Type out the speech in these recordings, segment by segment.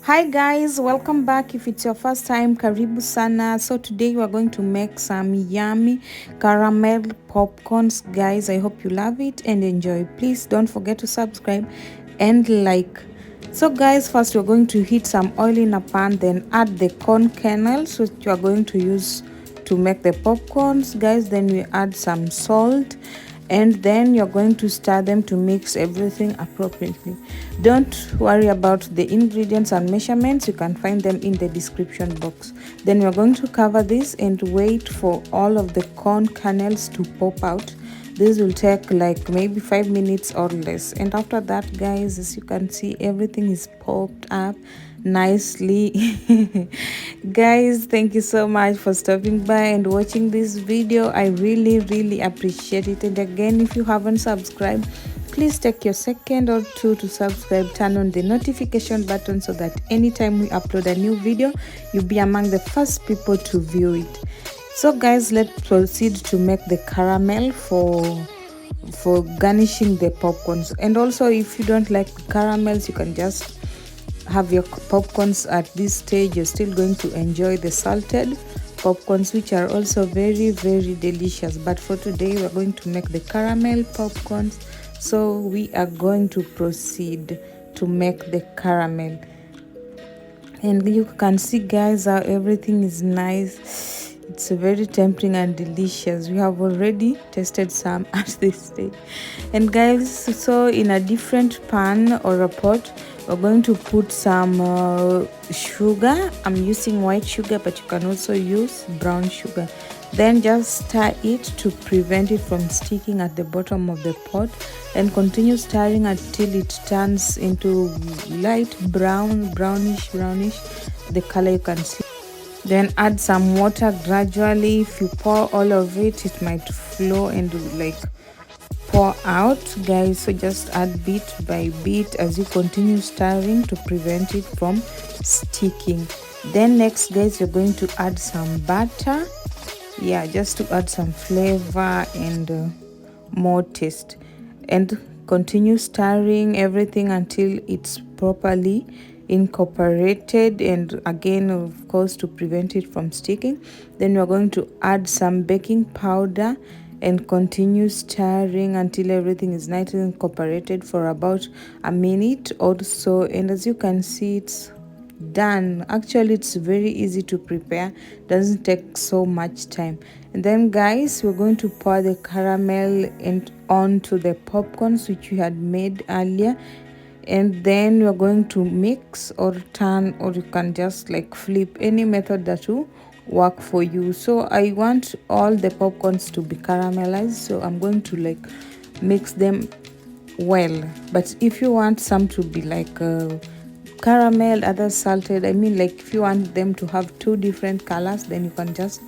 Hi guys, welcome back. If it's your first time, karibu sana. So today we are going to make some yummy caramel popcorns. Guys, I hope you love it and enjoy. Please don't forget to subscribe and like. So guys, first we're going to heat some oil in a pan, then add the corn kernels which you are going to use to make the popcorns. Guys, then we add some salt, and then you're going to stir them to mix everything appropriately. Don't worry about the ingredients and measurements, you can find them in the description box. Then we're going to cover this and wait for all of the corn kernels to pop out. This will take like maybe 5 minutes or less, and after that guys, as you can see, everything is popped up nicely. Guys, thank you so much for stopping by and watching this video. I really appreciate it. And again, if you haven't subscribed, please take your second or two to subscribe. Turn on the notification button so that anytime we upload a new video, you'll be among the first people to view it. So guys, let's proceed to make the caramel for garnishing the popcorns. And also, if you don't like caramels, you can just have your popcorns at this stage. You're still going to enjoy the salted popcorns, which are also very delicious. But for today, we're going to make the caramel popcorns. So we are going to proceed to make the caramel, and you can see guys how everything is nice. It's very tempting and delicious. We have already tasted some at this stage. And guys, so in a different pan or a pot, we're going to put some sugar. I'm using white sugar, but you can also use brown sugar. Then just stir it to prevent it from sticking at the bottom of the pot, and continue stirring until it turns into light brownish, the color you can see. Then add some water gradually. If you pour all of it, it might flow and like pour out, guys. So just add bit by bit as you continue stirring to prevent it from sticking. Then next guys, you're going to add some butter, yeah, just to add some flavor and more taste, and continue stirring everything until it's properly incorporated, and again, of course, to prevent it from sticking. Then we're going to add some baking powder and continue stirring until everything is nicely incorporated for about a minute or so. And as you can see, it's done. Actually, it's very easy to prepare, doesn't take so much time. And then guys, we're going to pour the caramel and onto the popcorns which we had made earlier, and then we're going to mix or turn, or you can just like flip, any method that will work for you. So I want all the popcorns to be caramelized, so I'm going to like mix them well. But if you want some to be like caramel, others salted, I mean, like if you want them to have two different colors, then you can just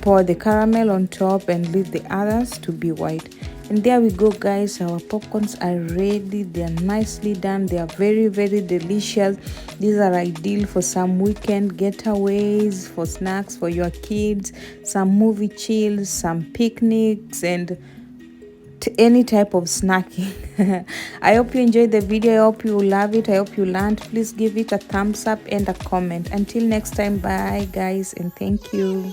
pour the caramel on top and leave the others to be white. And there we go guys, our popcorns are ready. They are nicely done. They are very delicious. These are ideal for some weekend getaways, for snacks for your kids, some movie chills, some picnics, and any type of snacking. I hope you enjoyed the video. I hope you love it. I hope you learned. Please give it a thumbs up and a comment. Until next time, bye guys, and thank you.